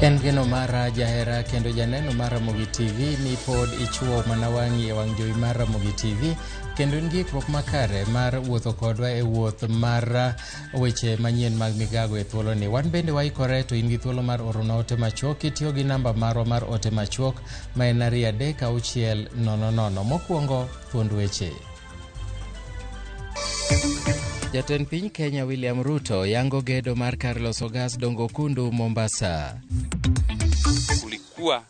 En geno mara jahera kendo janeno mar RAMOGI TV ni pod ichuo manawangi e wang' jowi mar RAMOGI TV kendo ngikruok makare mar wuotho kodwa e wuoth mar weche manyien mag Migago e thuolo ni. Wan bende waikore to in gi thuolo mar orona ote machuok kitiyo gi namba marwa mar ote machuok ma en 33600. Mokwongo thuond weche. Jatend piny Kenya William Ruto yango gedo mar kar loso gas Dongo Kundu Mombasa. Kulikuwa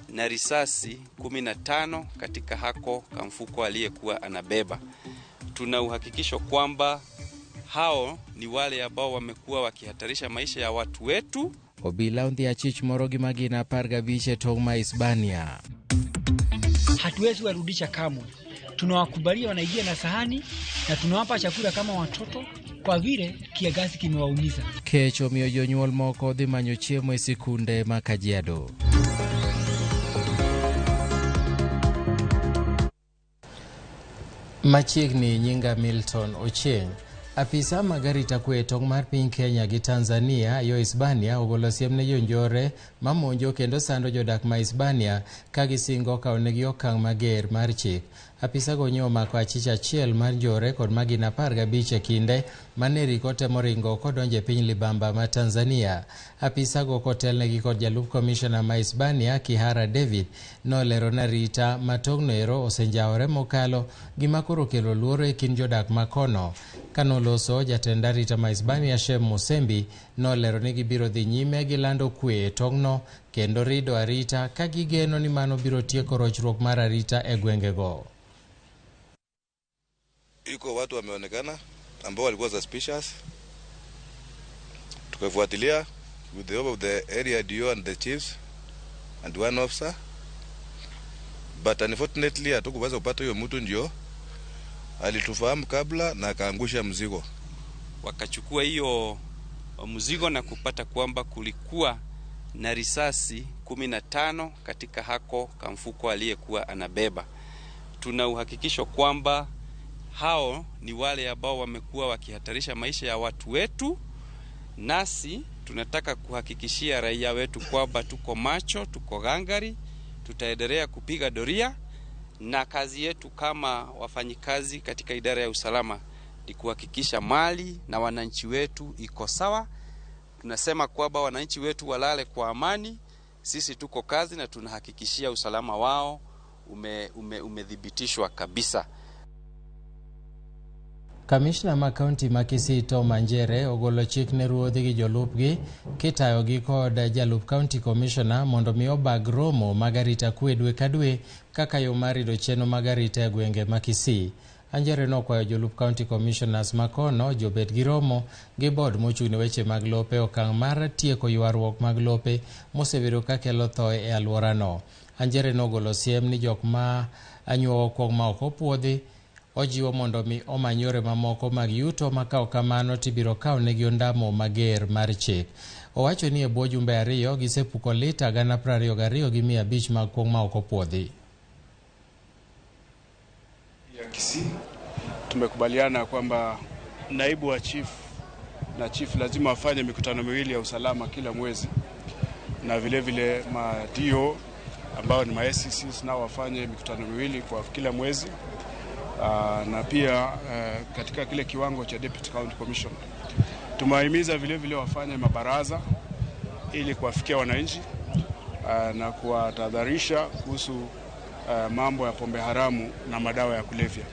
na risasi 15 katika hako kamfuko aliyekuwa anabeba. Tuna uhakikisho kwamba hao ni wale ambao wamekuwa wakihatarisha maisha ya watu wetu. Obila undi achich moro gi magina 15 tong' ma Hispania. Hatuwezi warudisha kamwe. Tunawakubalia wanaingia na sahani na tunawapa chakula kama watoto kwa vile kiangazi kimewaumiza. Kecho miyo jonyuol moko dhi manyo chiemo e sikunde ma Kajiado. Machiegni nyinga Milton Ochieng. Apisa magarita kwe tong' mar piny Kenya gi Tanzania yo Hispania ogolo siem ne jonjore mamonjo kendo sando jodak ma Hispania ka gisingo kaonegi okang' mager mar chik. Apisa go nyo mako achich achiel mar njore kod magina 15 e kinde maneri kotemo ringo kodonje piny libamba ma Tanzania. Apisa go kotelnegi kod jalup komishona ma Hispania Kihara David nolero na rita matong'no ero osenjaore mokalo gima koro kelo luoro e kind jodak makono. Kanoloso jatend arita ma Hispania Shem Musembi nolero ni gibiro dhi nyime gi lando kwe e tong'no kendo rido arita ka gigeno ni mano biro tieko rochruok mar arita e gwengego. Iko watu wameonekana ambao walikuwa suspicious, tukafuatilia with the help of the area DO and the chiefs and one officer, but unfortunately hatukuweza kupata huyo mtu. Ndio alitufahamu kabla na akaangusha mzigo. Wakachukua hiyo mzigo na kupata kwamba kulikuwa na risasi 15 katika hako kamfuko aliyekuwa anabeba. Tuna uhakikisho kwamba hao ni wale ambao wamekuwa wakihatarisha maisha ya watu wetu, nasi tunataka kuhakikishia raia wetu kwamba tuko macho, tuko gangari, tutaendelea kupiga doria, na kazi yetu kama wafanyikazi katika idara ya usalama ni kuhakikisha mali na wananchi wetu iko sawa. Tunasema kwamba wananchi wetu walale kwa amani. Sisi tuko kazi na tunahakikishia usalama wao umedhibitishwa kabisa. Kamishna ma kaunti ma Kisii Tom Anjere ogolo chik ne ruodhi gi jolupgi kitayogi kod jalup kaunti commissioner mondo mi obag romo magarita kwe dwe ka dwe kaka yo mar rido chenro magarita e gwenge ma Kisii. Anjere nokwayo jolup county commissioners makono jobed gi romo gi board mochung'ne weche mag lope okang' mar tieko ywaruok mag lope mosebedo ka kelo thoe e alworano. Anjere nogolo siem ni jok ma anyuowo kuong' ma ok opuodhi ojiwo mondo mi omanyore mamoko mag yuto makao kamano tibiro kao negi ondamo mager mar chik. Owacho ni e bwo jumbe 2 gisepuko lita 22,500 mag kuong' ma ok opuodhi. Ya Kisii tumekubaliana kwamba naibu wa chief na chief lazima wafanye mikutano miwili ya usalama kila mwezi, na vile vile ma-DO ambao ni ma-SCCs nao wafanye mikutano miwili kwa kila mwezi. Na pia katika kile kiwango cha Deputy County Commissioner tumewahimiza vile vile wafanye mabaraza ili kuwafikia wananchi na kuwatahadharisha kuhusu mambo ya pombe haramu na madawa ya kulevya.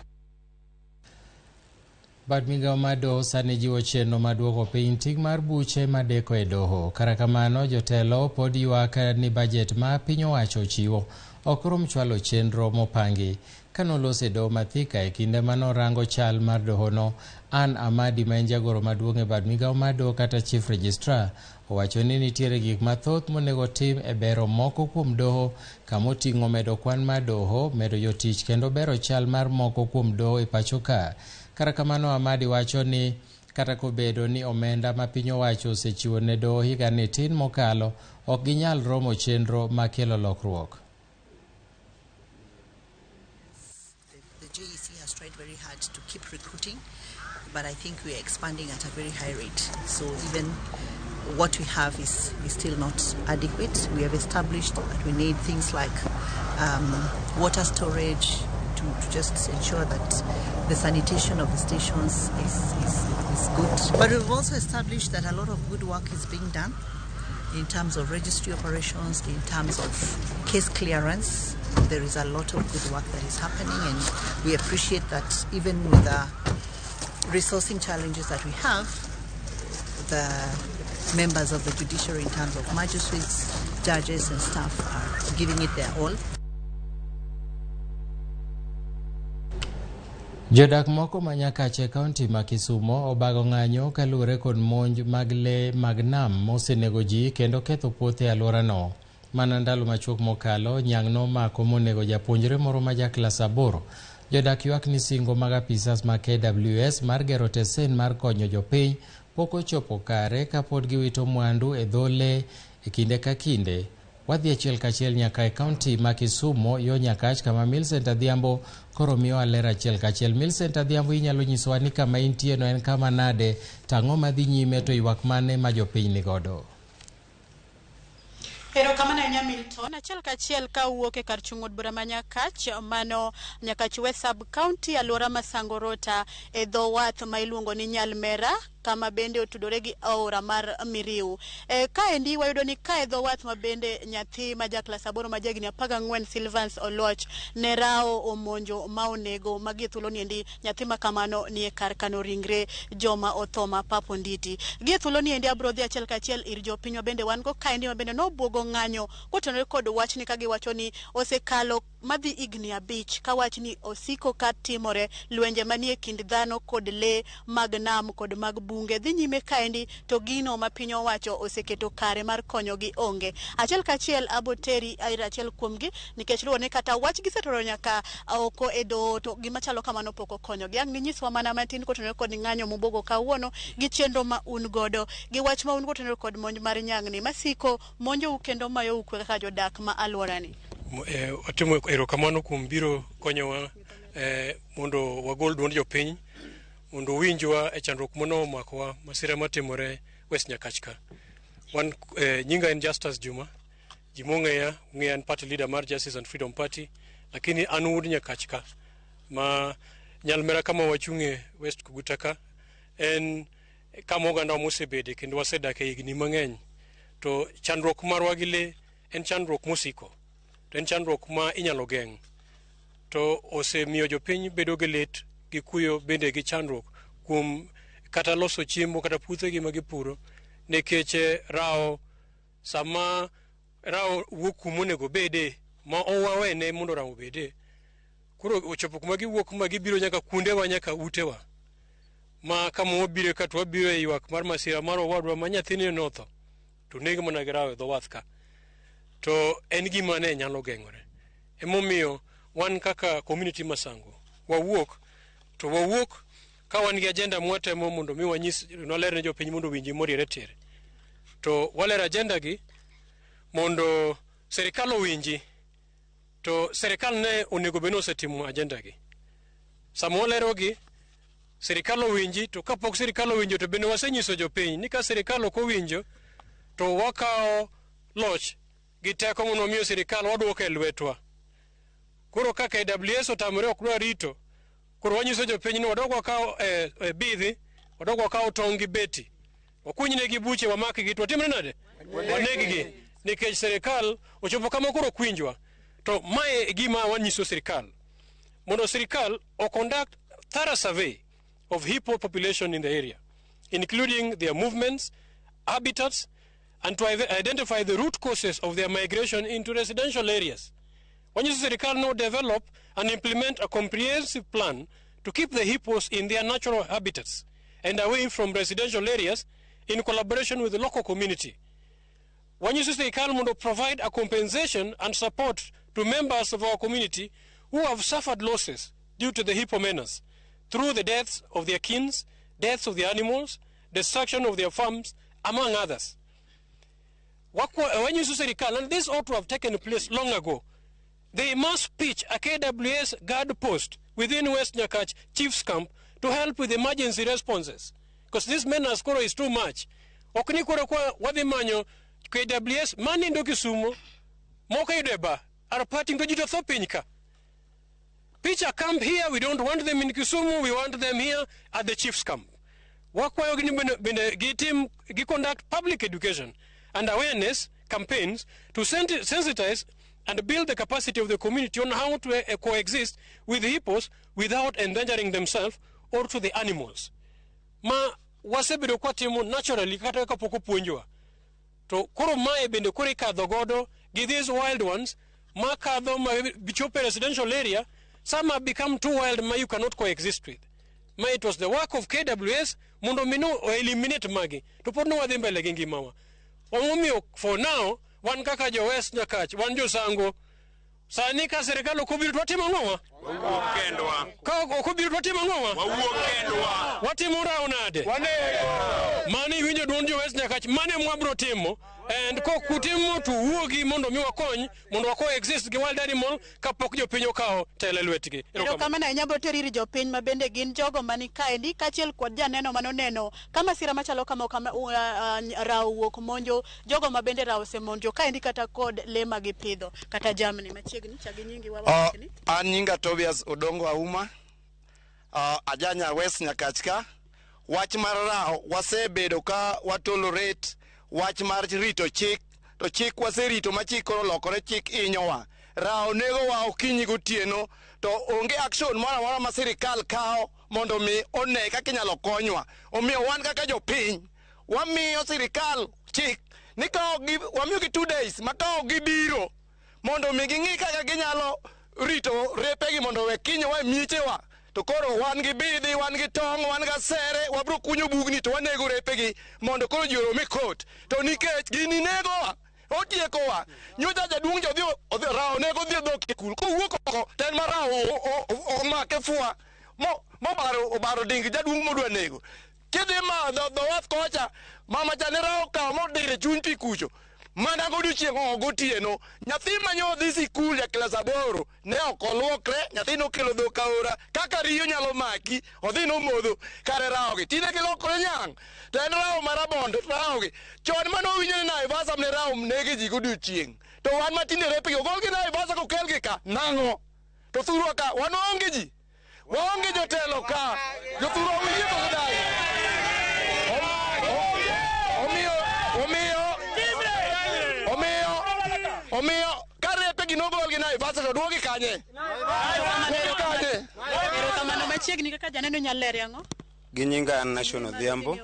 Bad Migago Mado sani jiwo chenro maduoko piny ting' mar buche madeko e doho. Kara kamano jotelo pod ywak ni budget ma piny owacho chiwo ok rom chwalo chenro mopangi. Kanolose doho Mathika e kinde manorango chal mar dohono, Ann Amadi ma en jagoro maduong' e Bad Migago Mado kata chief registrar owacho ni nitiere gik mathoth monego tim e bero moko kuom doho kamoting'o medo kwan mar doho, medo jotich kendo bero chal mar moko kuom doho e pacho ka. Kara kamano Amadi wacho ni kata kobedo ni omenda ma piny owacho osechiwo ne doho higani tin mokalo ok ginyal romo chenro makelo lokruok. Tried very hard to keep recruiting, but I think we are expanding at a very high rate. So even what we have is still not adequate. We have established that we need things like water storage to just ensure that the sanitation of the stations is good. But we've also established that a lot of good work is being done in terms of registry operations, in terms of case clearance. There is a lot of good work that is happening, and we appreciate that even with the resourcing challenges that we have, the members of the judiciary in terms of magistrates, judges and staff are giving it their all. Jodak moko manyakache kaunti ma Kisumo obago ng'anyo kaluwore kod monj mag le mag nam mosenego ji kendo ketho puothe e alworano. Mana ndalo machuok mokalo, nyang' nomako monego japuonjre moro ma jaklas 8. Jodak ywak ni singo mag apisas ma KWS mar gero tesen mar konyo jopiny pok ochopo kare kapod giwito mwandu e dhole e kinde ka kinde. Wadhi achiel kachiel nyaka e kaunti ma Kisumo yo Nyakach kama Millicent Adhiambo koro miyo alera achiel kachiel. Millicent Adhiambo, inyalo nyisowa ni kama intie no en kama nade, tang'o madhi nyime to ywak mane ma jopiny nigodo? Pero kamano nya Milton achiel kachiel ka wuok e kar chung' od bura ma Nyakach, mano Nyakach West Sub County alwora ma Sangorota e dho wath ma iluongo ni Nyalmera, kama bende otudore gi aora mar Miriu. Kaendi wayudo ni kae dho wath ma bende nyathi ma jaklas 8 ma jagni 14 Silvans Oloch ne rao omonjo ma onego magi thuolo niendi nyathi ma kamano ni e kar kano ringre joma otho ma Papo Nditi. Gi thuolo niendi abro dhi achiel kachiel ir jopiny ma bende wan go kaendi ma bende nobuogo ng'anyo kotenore kod wach ni kagi wacho ni osekalo madhi igni 5 ka wach ni osiko ka timore lwenje manie kind dhano kod le mag nam kod mag bunge dhi nyime kaendi, to gino ma piny owacho oseketo kare mar konyo gi onge. Achiel kachiel aboteri aira achiel kuomgi nikech luwo ne kata wach gisetoro nyaka oko e do to gima chalo kamano poko konyo gi. Ang' ninyiswa mana matin kotenore kod ng'anyo mobogo kawuono gi chenro ma un godo gi wach ma un kotenore kod monj mar nyang'ni masiko monjo u kendo mayo u kaka jodak ma alworani. Atimo erokamano kuom biro konyowa mondo wagol duond jopiny mondo winjwa e chandruok mono makowa masira matimore West Nyakach ka. Wan nyinga en Justus Juma, jimong'eya an party leader mar Justice and Freedom Party, lakini an wuod Nyakach ka ma Nyalmera kama wachung'e West Kugutaka en kama oganda mosebede kendo wasedak e higni mang'eny. To chandruok marwa gi le en chandruok mosiko, to en chandruok ma inyalo geng', to osemiyo jopiny bedo gi lit gi kuyo bende gi chandruok kuom kata loso chiemo kata puothe gi magipuro nikech rao sama rao wuok kumonego bede ma owawene mondo rao bede, koro ochopo kuma giwuok ma gibiro nyaka kuondewa nyaka utewa ma kama wabiro ka to wabiro e ywak mar masira mar owadwa ma nyathine notho to negi mana gi rao e dho wath ka, to en gima ne nyalo geng'ore. Emomiyo wan kaka community masango wawuok ka wan gi agenda mwatemo mondo mi wanyis noler ne jopiny mondo winji moriere tere, to waler agenda gi mondo serikal owinji, to serikal ne onego beno osetimo agenda gi. Sama walero gi serikal owinji, to kapok serikal owinjo to bende wasenyiso jopiny ni ka serikal ok owinjo to wakao loch gi teko mondo miyo serikal waduoko e lwetwa. Koro ka KWS otamore ok dwa rito, koro wanyiso jopiny ni wadog wakao bidhi, wadog wakao tong' gi beti, wakunyne gi buche, wamakgi, to watimre nade? Wanegi gi, nikech serikal ochopo kama koro kwinjwa. To mae gima wanyiso serikal mondo serikal o conduct thorough survey of hippo population in the area, including their movements, habitats, and to identify the root causes of their migration into residential areas. Wanyiso serikal now develop and implement a comprehensive plan to keep the hippos in their natural habitats and away from residential areas in collaboration with the local community. Wanyiso serikal mondo provide a compensation and support to members of our community who have suffered losses due to the hippo menace through the deaths of their kins, deaths of their animals, destruction of their farms, among others. Wanyiso serikal, and this ought to have taken place long ago, they must pitch a KWS guard post within West Nyakach Chief's Camp to help with emergency responses. Because this menace is too much. Ok ni koro kwa wadhi manyo KWS mani ndo Kisumu moka yudeba are parting to jito tho piny ka. Picha camp here, we don't want them in Kisumu, we want them here at the chief's camp. Wakwayo gi conduct public education and awareness campaigns to sensitize and build the capacity of the community on how to coexist with the hippos without endangering themselves or to the animals. Ma wasebedo kwa timu naturally kata kapoko puonjwa. To koro mae bende kore kadho godo gi these wild ones ma kadho ma bichope residential area. Some have become too wild ma you cannot coexist with. Ma it was the work of KWS mundo mino o eliminate magi. To pod no wadhi mbele gi ngimawa. Omomiyo for now wan kaka jo West Nyakach wan jo sango. Sani ka serikal okobiro twatimo ng'owa? Wawuok kendwa. Ka okobiro twatimo ng'owa? Wawuok kendwa. Watimo rao nade? Wanego. Mani winjo duond jo West Nyakach mane mwabro timo and ko kutimo to wuogi mondo mi wakony mondo wako exist gi wild animal kapok jo piny okawo tele lwetgi. Ero kama na nyabo teriri jo piny mabende gin jogo mani kaendi kachiel kod janeno manoneno kama sira machalo kama rao wuok monjo jogo mabende rao semonjo kaendi kata kod le magipidho kata jamni machiegni chagi nyingi wawakni. An nyinga Tobias Odongo Auma ajanya West Nyakachka. Wach mar rao wasebedo ka watolerate wach mar rito chik to chik waserito ma chik koro lokore chik inyowa. Rao nego wa okinyi gotieno to onge action mora mora ma sirikal kao mondo mi one kaka inyalo konywa. Omiyo wan kaka jopiny wamiyo sirikal chik ni kao wamiyo gi 2 days ma kao gibiro mondo mi ging'i kaka ginyalo rito repegi mondo we kinyowa miechewa. To koro wan gi bidhi, wan gi tong', wan ga sere, wabro kunyo bugni to wanego repegi mondo koro joro mi kot. To nikech gini negowa, otiekowa. Nyocha jaduong' odhi rao nego dhi dhok kul. Kowuok oko, ten ma rao omake fua. Obaro ding jaduong' modwa nego. Kidhi ma dho wath kocha, mama cha ne rao kawo modire chuny pi kucho. Mana godiochieng' gotieno nyathi manyo dhi sikul ya klas 8 ne ok olwokre, nyathi nokelo dhok aora kaka riyo nyalo maki, odhi nomodho kare raogi tine gilokore nyang'. To en rao marabondo raogi chon manowinjo ni Naivasha ne rao nege ji godiochieng'. To wan matinde repegi ogolgi Naivasha kokelgi ka nang'o? To thurwa ka wan waonge ji, waonge jotelo ka, jothurwa winjo to gidai. Omiyo karepegi nogolgi Naivasha to duogi kanye? Ero kamano machiegni kaka janeno nyaler yango? Ginyinga National Dhiambo.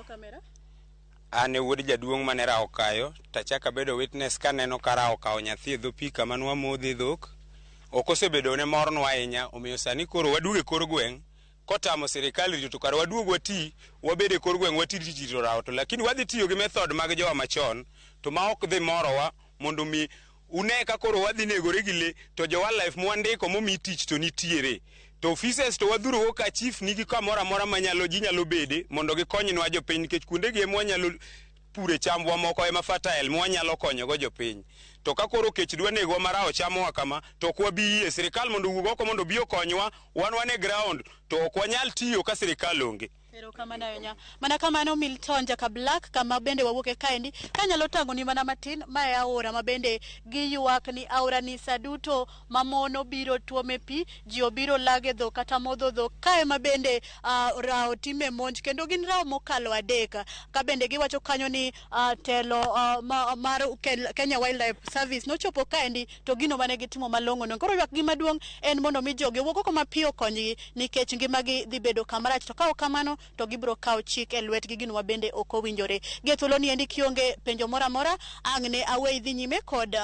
Ane wuod jaduong' mane rao kayo, tachaka bedo witness kaneno ka rao kawo nyathi dho pi kama nwa modhi dhok. Ok osebedo ne mornwa ahinya, omiyo sani koro waduge kor gweng', kotamo sirikal rito to kar waduog wati, wabede kor gweng' wati rito rao to lakini wadhi tiyo gi method mag jowa machon to ma ok dhi morowa mondo mi uneka koro wadhi negore gi le to jo wildlife mwandiko momi tich to nitiere. To offices to wadhuro ka chief nigi kamora mora manyalo ji nyalo bede mondo gikonynwa jopiny nikech kuonde gi mwanyalo pure chambwa moko ema fertile mwanyalo konyogo jopiny. To ka koro kech dwa negwa marao chamowa kama to ok wabi sirikal mondo wuog oko mondo bi okonywa wan e ground to ok wanyal tiyo ka sirikal onge. Ero kamano yonya. Mana kamano Milton Jaka Black kama bende wawuoke kaendi kanyalo tango ni mana matin mae aora mabende giyuak ni aora ni saduto mamono biro tuome pi ji obiro lage dhok kata modho dhok kae mabende rao time monj kendo gin rao mokalo 3 ka bende giwacho kanyo ni telo mar Kenya Wildlife Service nochopo kaendi to gino mane gitimo malong'o no. Koro ywak gi maduong' en mondo mi jogi wuok oko mapiyo konygi nikech ngimagi dhi bedo kamarach to kawo kamano to gibro kawo chik e lwetgi gino mabende ok owinjore. Gethuolo ni endi kionge penjo mora mora ang'ne awei dhi nyime kod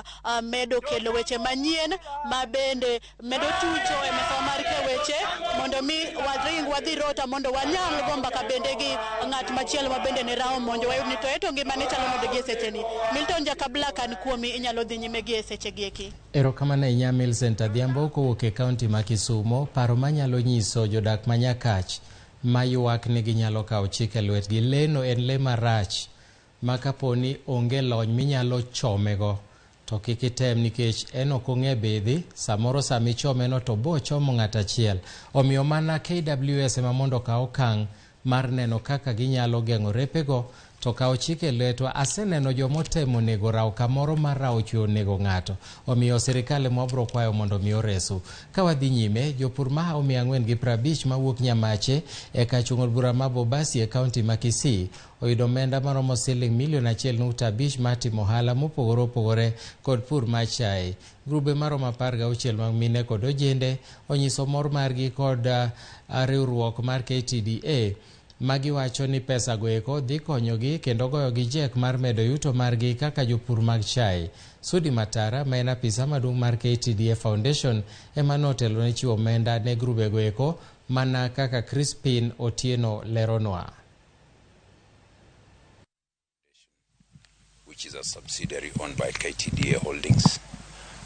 medo kelo weche manyien mabende medo tucho e mesa mar ke weche mondo mi wadring wadhi rota mondo wanyal gomba ka bende gi ng'at machielo mabende ne rao monjo wayudni to eto ngimane chalo nade gi secheni. Milton Jaka Black an kuomi inyalo dhi nyime gi seche gi eki. Erokamano inya Millicent Adhiambo kowuok e kaunti ma Kisumo. Paro manyalo nyiso jodak ma Nyakach mayuak ni ginyalo kawo chik e lwetgi. Leno en le marach ma kaponi onge lony minyalo chomego to kik item nikech en ok ong'e bidhi samoro sami chomeno to bo chomo ng'at achiel. Omiyo mana KWS ema mondo kaw okang' mar neno kaka ginyalo geng'o repego to kao chike lwetwa aseneno jomotemo nego rao kamoro mar rao chwo nego ng'ato omiyo sirikal mobro kwayo mondo mi oresu. Ka wadhi nyime, jopur ma 450 mawuok Nyamache e kachung'od bura ma Bobasi e kaunti ma Kisii oyudo omenda maromo siling milion 1.5 mar timo ohala mopogore opogore kod pur mar chai. Grube maromo 16 mag mine kod ojende onyiso mor margi kod riwruok mar KTDA magiwacho ni pesa go eko dhi konyogi kendo goyogi jek mar medo yuto margi kaka jopur mag chai. Sudi Matara ma en apisa maduong' mar KTDA Foundation ema notelo ne chiwo omenda ne grube go eko mana kaka Crispin Otieno leronwa. Which is a subsidiary owned by KTDA Holdings,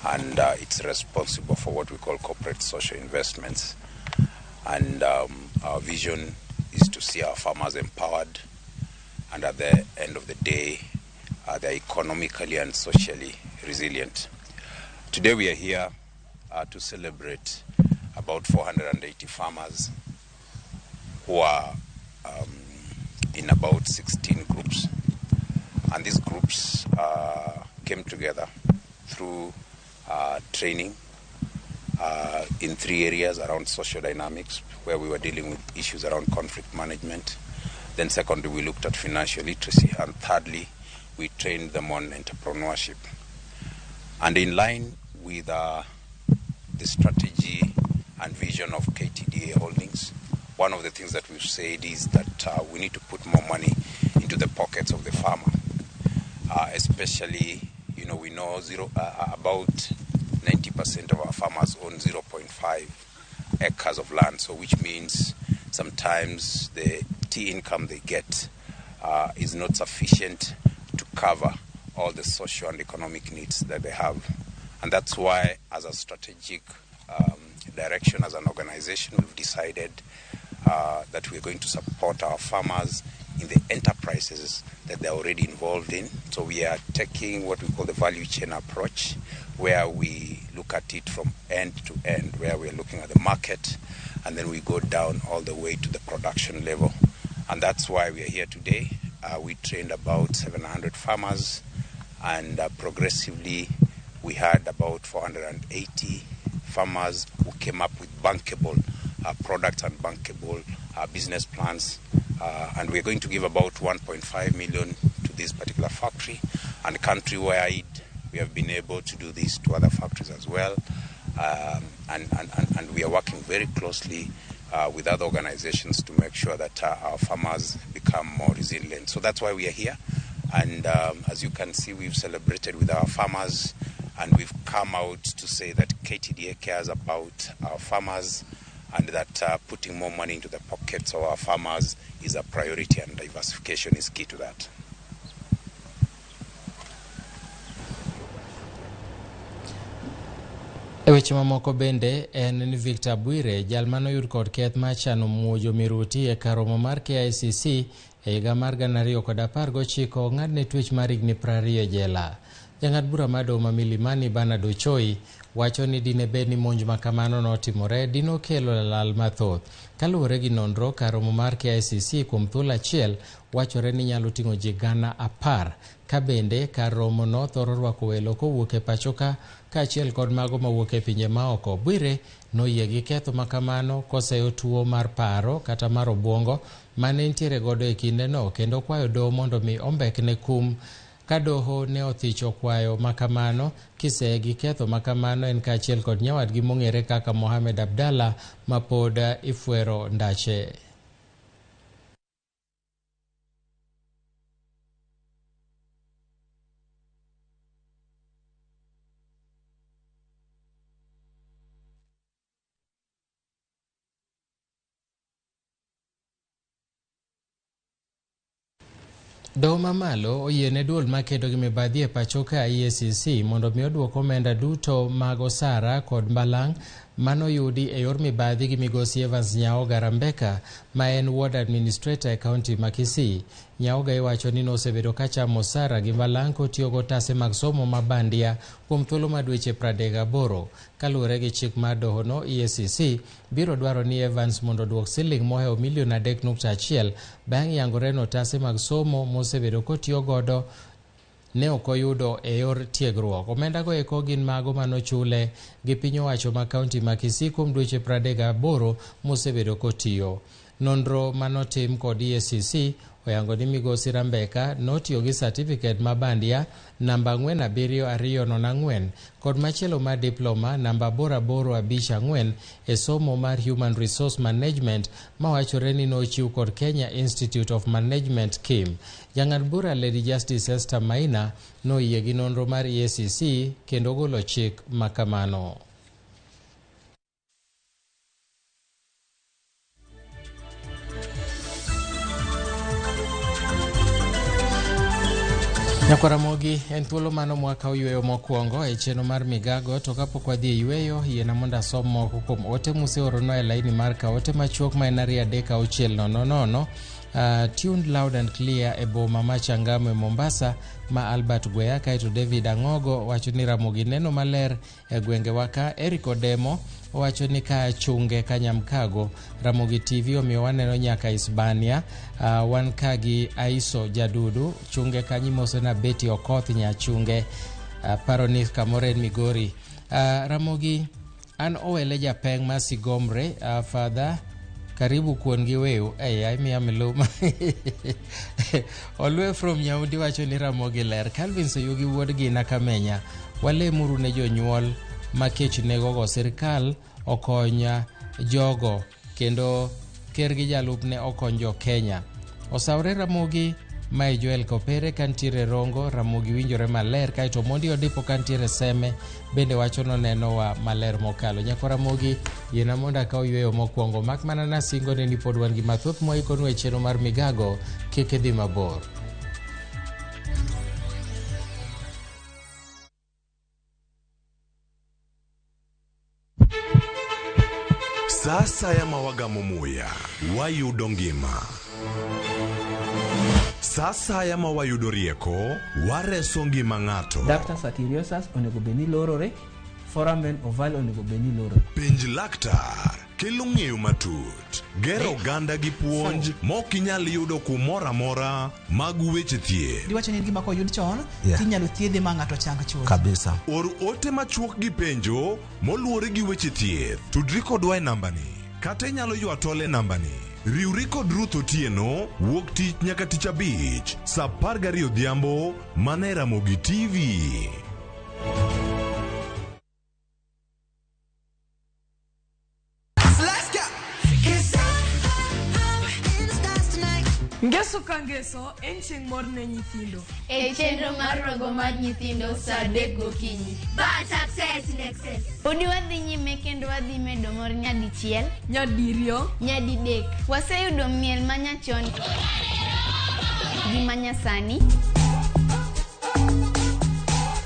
and it's responsible for what we call corporate social investments. And our vision is to see our farmers empowered, and at the end of the day, they're economically and socially resilient. Today we are here to celebrate about 480 farmers who are in about 16 groups. And these groups came together through training in 3 areas around social dynamics, where we were dealing with issues around conflict management. Then secondly, we looked at financial literacy. And thirdly, we trained them on entrepreneurship. And in line with the strategy and vision of KTDA Holdings, one of the things that we've said is that we need to put more money into the pockets of the farmer. Especially, we know about 90% of our farmers own 0.5 acres of land, so which means sometimes the income they get is not sufficient to cover all the social and economic needs that they have. And that's why, as a strategic direction, as an organization, we've decided that we're going to support our farmers in the enterprises that they're already involved in. So we are taking what we call the value chain approach, where we look at it from end to end, where we're looking at the market, and then we go down all the way to the production level. And that's why we are here today. We trained about 700 farmers, and progressively we had about 480 farmers who came up with bankable products and bankable business plans. And we're going to give about 1.5 million to this particular factory. And countrywide, we have been able to do this to other factories as well. And we are working very closely with other organizations to make sure that our farmers become more resilient. So that's why we are here. And as you can see, we've celebrated with our farmers, and we've come out to say that KTDA cares about our farmers, and that putting more money into the pockets of our farmers is a priority, and diversification is key to that. E weche mamoko bende en ni Victor Bwire, jal manoyud kod keth mar chano muojo miruti e karomo mar KICC e higa mar 2019 ng'adne twech mar higni 20 jela. Jang'ad bura mar doho ma Milimani Bernard Ochoi wacho ni dine bed ni monj makamano notimore dino kelo lal mathoth. Kaluwore gi nonro, karomo mar KICC kuom thuolo achiel wachore ni nyalo ting'o ji 10,000. Ka bende karomo no thoro rwako welo kowuok e pachoka kaachiel kod mago mawuok e pinje maoko. Bwire noyie gi ketho makamano koseyo tuo mar paro kata mar obwongo mane nitiere godo e kindeno, kendo kwayo doho mondo mi ombekne kum. Ka doho ne othicho kwayo makamano, kiseye gi ketho makamano en kaachiel kod nyawadgi mong'ere kaka Mohamed Abdalla ma pod ifuero ndache. Doho mamalo oyiene duol makedo gi mibadhi e pachoka EACC mondo mi oduok omenda duto mag osara kod mbalang' manoyudi e yor mibadhi gi migosi Evans Nyaoga Rambeka ma en ward administrator e kaunti ma Kisii. Nyaoga iwacho ni nosebedo ka chamo osara gi malanko tiyogo tase mag somo mabandia kuom thuolo ma dweche 38. Kaluwore gi chik mar doho no, EACC biro dwaro ni Evans mondo duok siling mohewo milion 3.1 bang' yangore no tase mag somo mosebedo kotiyo godo ne okoyudo e yor tiegruok. Omenda go eko gin mago manochule gi piny owacho ma kaunti ma Kisii kuom dweche 38 mosebedo kotiyo. Nonro manotim kod EACC oyango ni migosi Rambeka notiyo gi certificate mabandia namba 47204 kod machielo mar diploma namba 8854 e somo mar Human Resource Management mawachore ni nochiw kod Kenya Institute of Management KIM. Jang'ad bura Lady Justice Esther Maina noyie gi nonro mar EACC kendo golo chik makamano. Ramogi en thuolo mano mwaka oyueyo mokwongo e chenro mar Migago, to kapok wadhi e yueyo yiena mondo asom moko kuom ote museorono e laini mar ka ote machuok ma en 3:600. Tuned loud and clear e boma ma Changamwe Mombasa ma Albert Gwea, kaito David Angogo wacho ni Ramogi neno maler e gwenge waka. Eric Odemo wacho ni ka chunge Kanyamkago Ramogi TV omiyo waneno nyaka Hispania. Wan kagi Aiso Jadudu chunge kanyimoso na Betty Okoth nyachunge paroni kamore Migori. Ramogi an owele japeng ma Sigomre father karibu kuon gi weu ai miya miluma. Olwe from Nyaundi wacho ni Ramogi ler. Calvin Soyugi wuodgi Nakamenya walemuru ne jonyuol makech negogo sirkal okonya jogo kendo ker gi jalup ne okonjo Kenya. Osawre Ramogi mai Joel Kopere kantiere Rongo. Ramogi winjore maler, kaito Mondi Odipo kantiere Seme bende wacho no neno wa maler mokalo. Nyako Ramogi yena monda ka oyueyo mokwongo mak mana na singo ne ni pod wan gi mathoth moikonu e chenro mar Migago. Kik idhi mabor. Sasa ya mawagamo muya wayudo ngima. Sasa ya mawayudo rieko wareso ngima ng'ato. Dr. Satiriosus onego beni lorore, foramen oval onego beni lorore. Penj laktar kelo ng'eyo matut, gero ganda gi puonj mok inyal yudo kumora mora mag weche thieth. Diwacho ni gima koyud chon tinyalo thiedhe ma ng'ato chang chuth kabisa. Or ote machuok gi penjo moluwore gi weche thieth. Tudri kodwa e nambani kata inyalo ywa tole nambani. Riwri kod Ruth Otieno wuok tich nyaka tich abich saa 12 odhiambo mana e Ramogi TV. Ngeso ka ngeso en chieng' mor ne nyithindo e chenro mar rogo mar nyithindo saa 3 gokinyi. But success in excess. Udi wadhi nyime kendo wadhi medo mor nyadichiel, nyadiriyo, nyadidek. Waseyudo miel manyachon gi manyasani,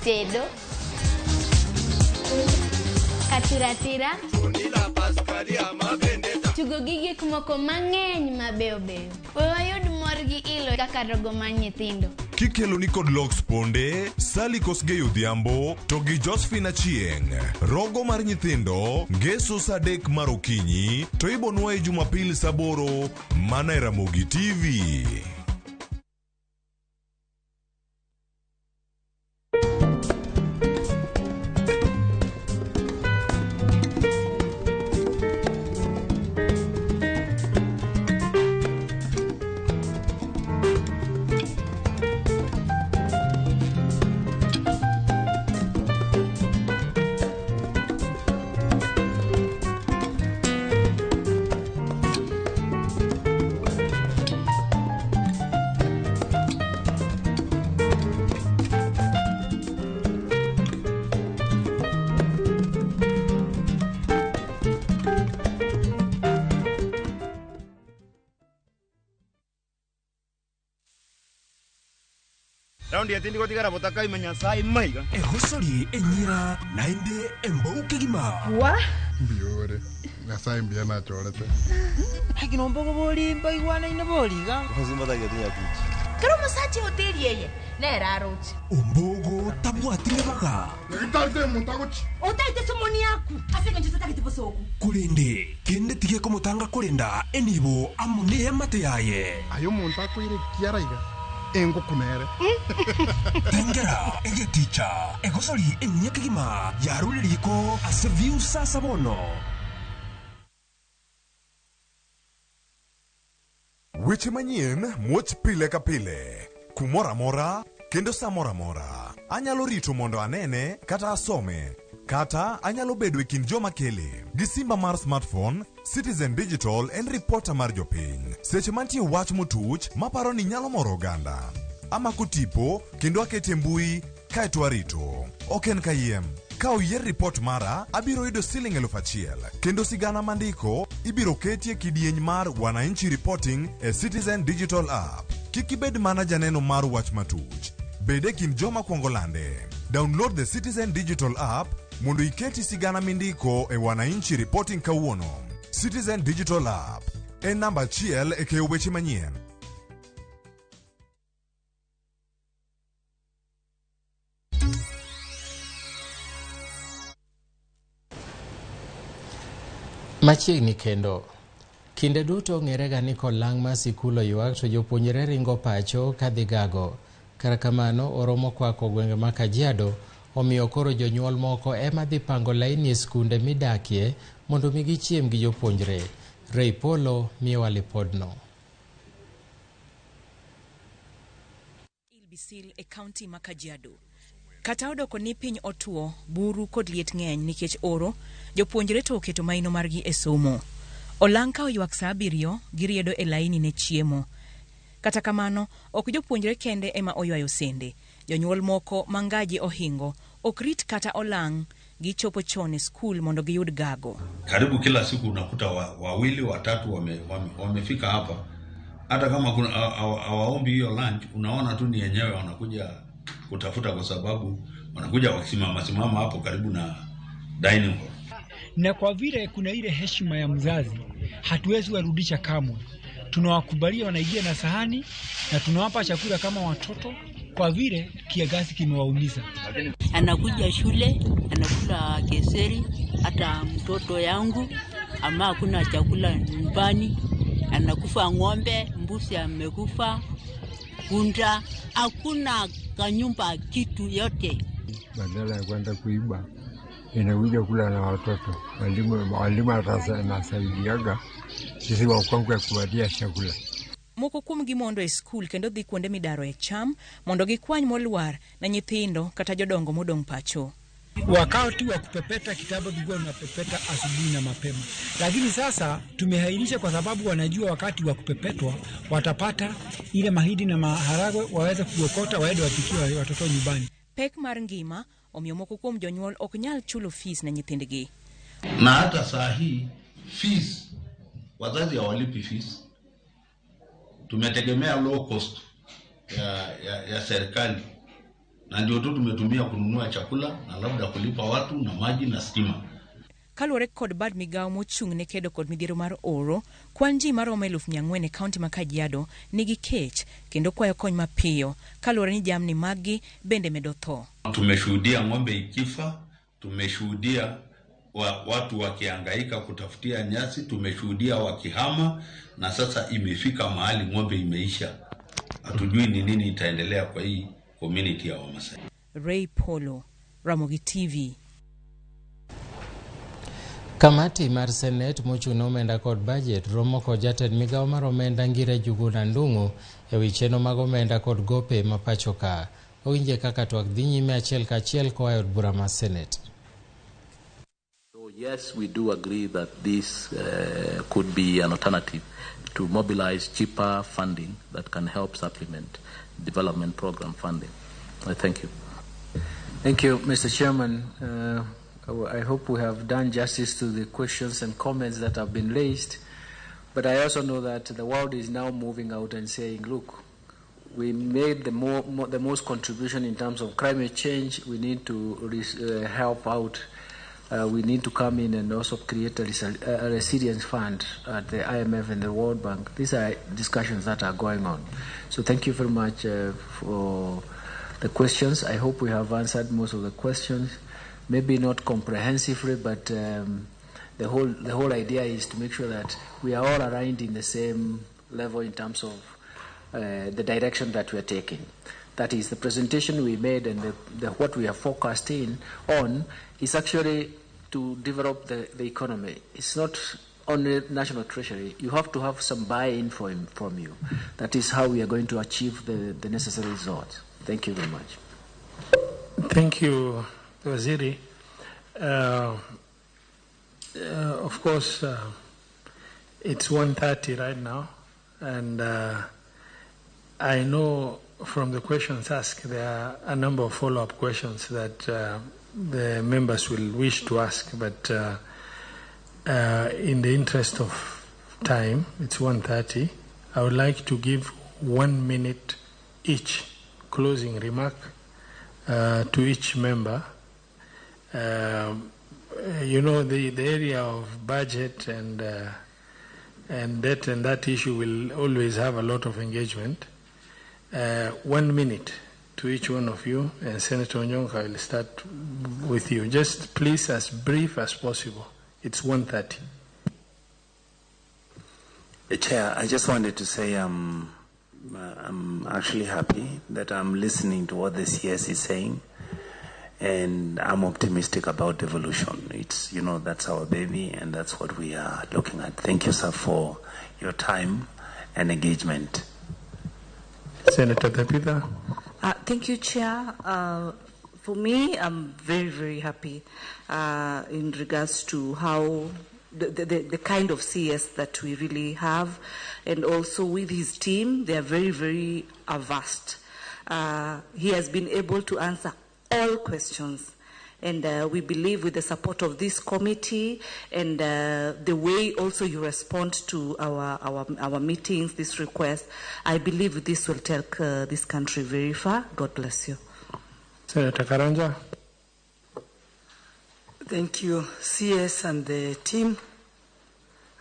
tedo, katiratira, tugo gi gik moko mang'eny mabeyo beyo. Wayud mor gi ilo kaka rogo mar nyithindo. Kikelo ni kod Logs Ponde, Sally Kosgei Odhiambo to gi Josephine Achieng'. Rogo mar nyithindo ngeso saa 3 mar okinyi to ibonwa e Jumapil saa 8 mana e Ramogi TV. Raundi atindi ko tigara botaka imanya sai maiga. Hosori enyira nainde embouke gima. Wa? Biore. Ngasai mbia na chorete. Hakino mbogo boli mbai wana ina boli ga. Kuzimba ta getu ya kichi. Kero musati hoteli yeye. Nera rochi. Ombogo tabu atile baga. Ngitarite mutagochi. Otaite somoni yaku. Asenge njuta takiti bosoku. Kulende kende tige ko mutanga kulenda enibo amune amate yaye. Ayo monta ko ire kiaraiga. Engo kunere. Ingera ege teacher. Egosori enyeke gima. Yaruliko aseviu sasa bono. Weche manyien muoch pile ka pile. Kumora mora kendo samora mora. Anyalo rito mondo anene kata asome. Kata anyalo bedo e kind joma kele. Gi simba mar smartphone, Citizen Digital en reporter mar jopiny. Seche mantie wach motuch maparo ni nyalo moro oganda. Ama kutipo kendo akete mbui kaeto arito. Oken kayiem. Ka oyier report mara, abiro yudo siling 1,000. Kendo sigana mandiko, ibiro ketie kidieny mar Wananchi Reporting e Citizen Digital App. Kikibed mana janeno mar wach matuch. Bede kin joma kuongo lande. Download the Citizen Digital App mondo iketi sigana mindiko e Wananchi Reporting kawuono. Citizen Digital App. En namba chiel e keyo weche manyien. Machiegni kendo. Kinde duto ng'erega ni kolang' ma sikul oywak to jopuonjre ringo pacho ka dhi gago. Kar kamano oromo kwako gwenge ma Kajiado omiyo koro jonyuol moko ema dhi pango laini e skunde midakie mondo migi chiem gi jopuonjre. Ray Polo miyowa lipodno. Ilbisil e kaunti ma Kajiado. Kata odoko ni piny otuo, buru kod liet ng'eny nikech oro, jopuonjre to oketo maino margi e somo. Olang' ka oywak sa 7 giriedo e laini ne chiemo. Kata kamano, ok jopuonjre kende ema oywayo sende. Jonyuol moko mangaji ohingo, ok rit kata olang' gichopo chon e skul mondo giyud gago. Karibu kila siku unakuta wawili watatu wamefika hapa. Hata kama kuna hawaombi hiyo lunch, unaona tu ni yenyewe wanakuja kutafuta kwa sababu wanakuja wakisimama hapo karibu na dining hall. Na kwa vile kuna ile heshima ya mzazi, hatuwezi warudisha kamwe. Tunawakubalia wanaingia na sahani na tunawapa chakula kama watoto kwa vile kiangazi kimewaumiza. Anakuja shule, anakula keseri, hata mtoto yangu ama hakuna chakula nyumbani, anakufa ng'ombe, mbuzi amekufa, punda, hakuna kanyumba kitu yote. Badala ya kwenda kuiba, inakuja kula na watoto. Walimu atasaidiaga sisi wakwangu ya kuwadia chakula. Moko kuom gimondo e skul kendo dhi kuonde midaro e cham mondo gikwany molwar na nyithindo kata jodongo modong' pacho. Wakati wa kupepeta kitabu bigwa unapepeta asubuhi na mapema. Lakini sasa tumehairisha kwa sababu wanajua wakati wa kupepetwa watapata ile mahidi na maharagwe waweze kuokota waende wapikie watoto nyumbani. Pek mar ngima omiyo moko kuom jonyuol ok nyal chulo fees na nyithindgi. Na hata saa hii fees wazazi hawalipi fees. Tumetegemea low cost ya serikali. Na ndio tu tumetumia kununua chakula na labda kulipa watu na maji na stima. Kaluwore kod bad Migago mochung' ne kedo kod midhiero mar oro, kwan ji maromo 400,000 e kaunti ma Kajiado nigi kech kendo kwayo kony mapiyo kaluwore ni jamni maggi bende medo tho. Tumeshuhudia ng'ombe ikifa, tumeshuhudia watu wakihangaika kutafutia nyasi, tumeshuhudia wakihama, na sasa imefika mahali ng'ombe imeisha. Hatujui ni nini itaendelea kwa hii community ya Wamasai. Ray Polo, RAMOGI TV. Kamati mar Senate mochung'ne omenda kod budget romo kod jatend Migago mar omenda Ngire Juguna Ndung'u e wi chenro mag omenda kod gope ma pacho ka. Owinje kaka twak dhi nyime achiel ka achiel koa e od bura mar Senate. So yes, we do agree that this could be an alternative to mobilize cheaper funding that can help supplement development program funding. Thank you. Thank you, Mr. Chairman. I hope we have done justice to the questions and comments that have been raised. But I also know that the world is now moving out and saying, look, we made the most contribution in terms of climate change. We need to help out. We need to come in and also create a resilience fund at the IMF and the World Bank. These are discussions that are going on. So thank you very much for the questions. I hope we have answered most of the questions. Maybe not comprehensively, but the whole idea is to make sure that we are all aligned in the same level in terms of the direction that we are taking. That is, the presentation we made and what we are focused on is actually to develop the economy. It's not only national treasury. You have to have some buy-in from you. That is how we are going to achieve the necessary results. Thank you very much. Thank you, Waziri. Of course, it's 1:30 right now, and I know from the questions asked there are a number of follow-up questions that the members will wish to ask, but in the interest of time, it's 1:30. I would like to give 1 minute each closing remark to each member. You know, the area of budget and debt and that issue will always have a lot of engagement. 1 minute to each one of you, and Senator Onyonka, I will start with you. Just please, as brief as possible. It's 1:30. Chair, I just wanted to say I'm actually happy that I'm listening to what the CS is saying, and I'm optimistic about devolution. It's, you know, that's our baby, and that's what we are looking at. Thank you, sir, for your time and engagement. Senator Tapita. Thank you, Chair. For me, I'm very, very happy in regards to how the kind of CS that we really have, and also with his team, they are very, very vast. He has been able to answer all questions, and we believe with the support of this committee and the way also you respond to our meetings, this request, I believe this will take this country very far. God bless you. Senator Karanja. Thank you, CS and the team.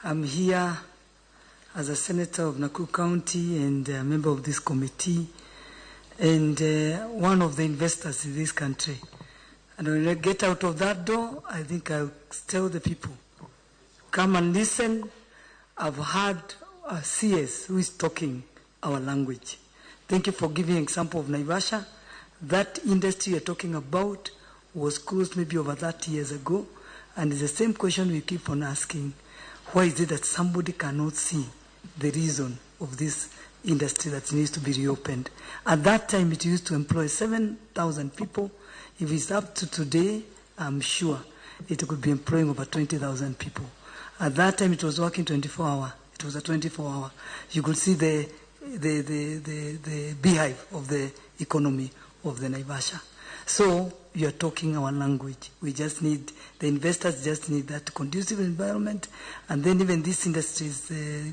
I'm here as a senator of Nakuru County and a member of this committee, and one of the investors in this country. And when I get out of that door, I think I'll tell the people, come and listen. I've heard a CS who is talking our language. Thank you for giving an example of Naivasha. That industry you're talking about was closed maybe over 30 years ago, and it's the same question we keep on asking. Why is it that somebody cannot see the reason of this industry that needs to be reopened? At that time, it used to employ 7,000 people. If it's up to today, I'm sure it could be employing over 20,000 people. At that time, it was working 24 hours. It was a 24-hour. You could see the beehive of the economy of the Naivasha. So you are talking our language. We just need, the investors just need that conducive environment, and then even these industries,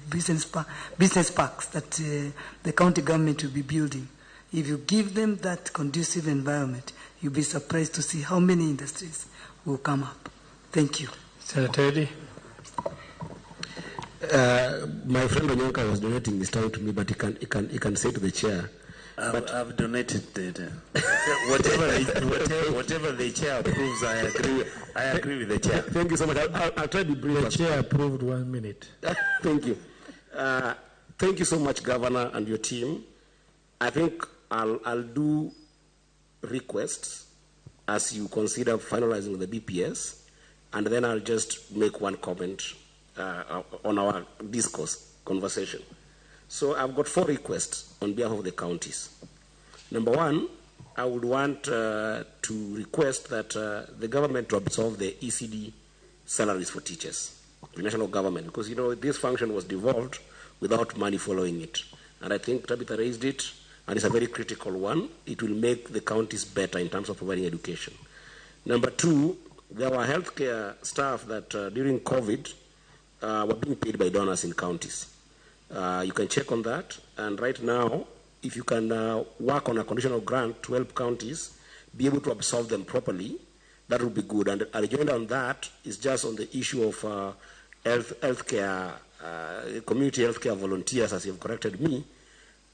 business parks that the county government will be building. If you give them that conducive environment, you'll be surprised to see how many industries will come up. Thank you. Senator Eddy. My friend Onyonka was donating this time to me, but he can say to the chair. I've donated it. Whatever the chair approves, I agree with the chair. Thank you so much. I'll try to be brief. The chair approved 1 minute. Thank you. Thank you so much, Governor, and your team. I think I'll do requests as you consider finalizing the BPS, and then I'll just make one comment on our discourse conversation. So I've got 4 requests on behalf of the counties. Number 1, I would want to request that the government to absorb the ECD salaries for teachers, the national government, because, you know, this function was devolved without money following it. And I think Tabitha raised it, and it's a very critical one. It will make the counties better in terms of providing education. Number 2, there were healthcare staff that during COVID were being paid by donors in counties. You can check on that. And right now, if you can work on a conditional grant to help counties be able to absorb them properly, that would be good. And a rejoinder on that is just on the issue of healthcare, community healthcare volunteers, as you've corrected me.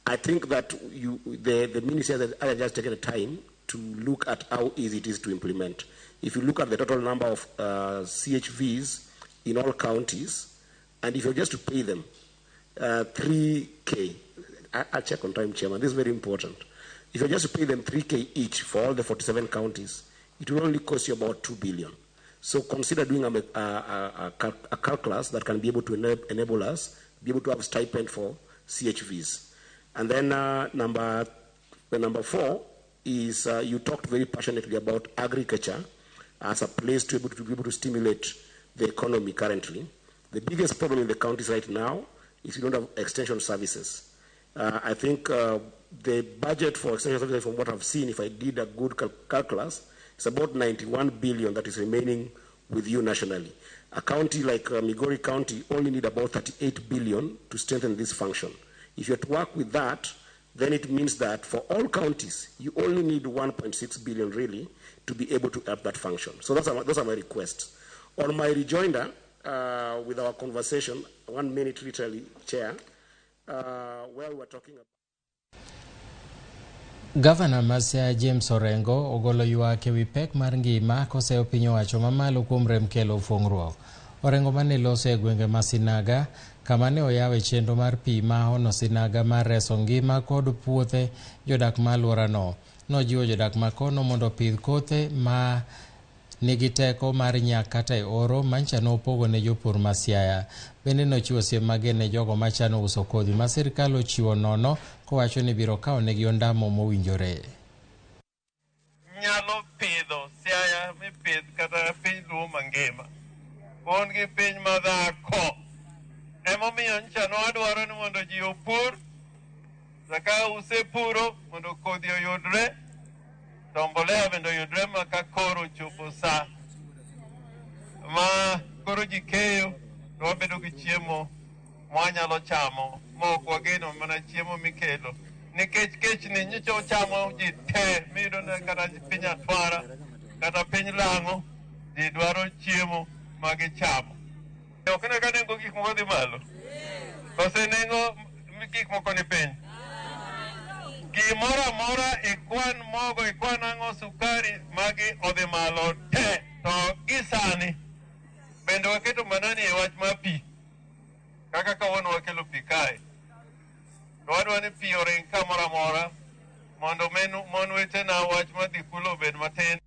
I think that the minister has just taken the time to look at how easy it is to implement. If you look at the total number of CHVs in all counties, and if you're just to pay them 3K, I'll check on time, Chairman, this is very important. If you're just to pay them 3K each for all the 47 counties, it will only cost you about 2 billion. So consider doing a calculus that can be able to enable us be able to have stipend for CHVs. And then number 4 is you talked very passionately about agriculture as a place to be able to stimulate the economy currently. The biggest problem in the counties right now is we don't have extension services. I think the budget for extension services, from what I've seen, if I did a good calculus, it's about 91 billion that is remaining with you nationally. A county like Migori County only need about 38 billion to strengthen this function. If you have to work with that, then it means that for all counties, you only need 1.6 billion really to be able to help that function. So those are my requests. On my rejoinder with our conversation, 1 minute literally, Chair, where we were talking about Governor Masia James Orengo ogolo ywak ewi pek mar ngima koseyo piny owacho mamalo kuom rem kelo fuong'ruok. Orengo mane loso e gwenge ma Sinaga kama ne oyawe chenro mar pi ma ono Sinaga mar reso ngima kod puothe jodak ma alworano. Nojiwo jodak ma kono mondo opidh kothe ma nigi teko mar nyak kata e oro mancha no opogo ne jopur ma Siaya. Bende nochiwo siem mage ne jogo machano uso kodhi ma sirkal ochiwo nono kowacho ni biro kawo negi ondamo mowinjore. Nyalo pidho Siaya mipidh kata piny luo mangima. Kon gi piny madhako. Emomiyo ncha no adwaro ni mondo ji opur. Saka usepuro mondo kodhi oyudre. To mbolea bende oyudre maka koro chopo sa. Ma koro ji keyo to wabedo gi chiemo mwanyalo chamo. Mok wageno mana chiemo mikelo. Nikech kech ni nyicho chamo ji te. Miyudo na kata piny Atwara kata piny Lang'o ji dwaro chiemo magichamo. Ok ne ka nengo gik moko dhi malo. Kose nengo gik moko ni piny. Gimoro amora ikwan mogo, ikwan ang'o sukari, magi odhi malo te. To gisani bende waketo manani e wach ma pi. Kaka kawuono wakelo pi kae. To wadwa ni pi oring kamoro amora mondo mon wetena wach madhi kulo obed matin.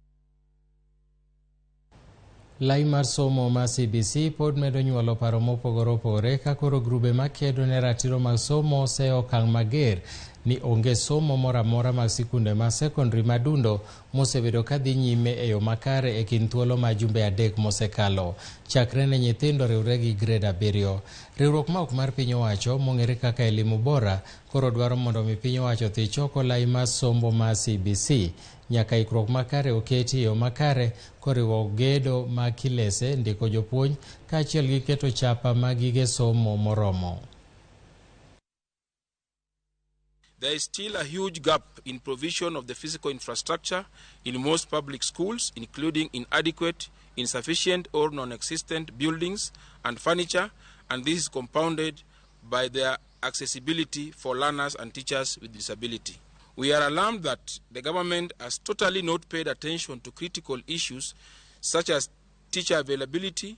Lai mar somo ma CBC pod medo nyuolo paro mopogore opogore ka koro grube makedo ne ratiro mag somo oseo okang' mager ni onge somo moro amora mag sikunde ma sekondari madundo mosebedo ka dhi nyime e yo makare e kind thuolo ma jumbe 3 mosekalo chakre ne nyithindo riwre gi grade 7. Riwruok ma ok mar piny owacho mong'ere kaka Elimu Bora koro dwaro mondo mi piny owacho dhi choko lai mar somo ma CBC nyaka ikruok makare oketi yo makare koriwo gedo ma kilese ndiko jopuonj kaachiel gi keto chapa mag gige somo moromo. There is still a huge gap in provision of the physical infrastructure in most public schools, including inadequate, insufficient or non-existent buildings and furniture, and this is compounded by their accessibility for learners and teachers with disability. We are alarmed that the government has totally not paid attention to critical issues such as teacher availability,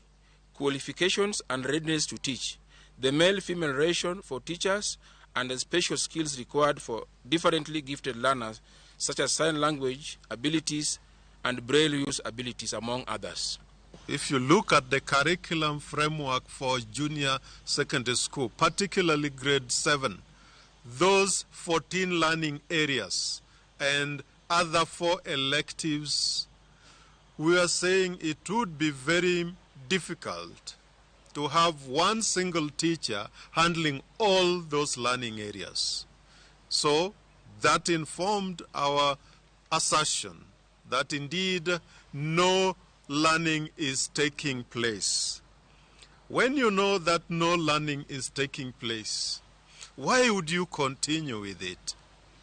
qualifications and readiness to teach, the male-female ratio for teachers, and the special skills required for differently gifted learners such as sign language abilities and braille use abilities, among others. If you look at the curriculum framework for junior secondary school, particularly grade 7, those 14 learning areas and other 4 electives, we are saying it would be very difficult to have one single teacher handling all those learning areas. So that informed our assertion that indeed no learning is taking place. When you know that no learning is taking place, why would you continue with it?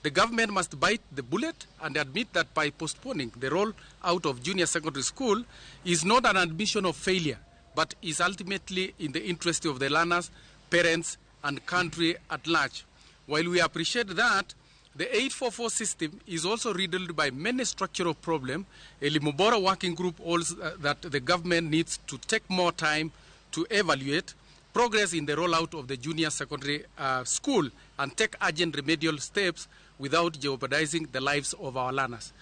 The government must bite the bullet and admit that by postponing the roll out of junior secondary school is not an admission of failure, but is ultimately in the interest of the learners, parents, and country at large. While we appreciate that, the 844 system is also riddled by many structural problems. A Limobora working group holds that the government needs to take more time to evaluate progress in the rollout of the junior secondary school and take urgent remedial steps without jeopardizing the lives of our learners.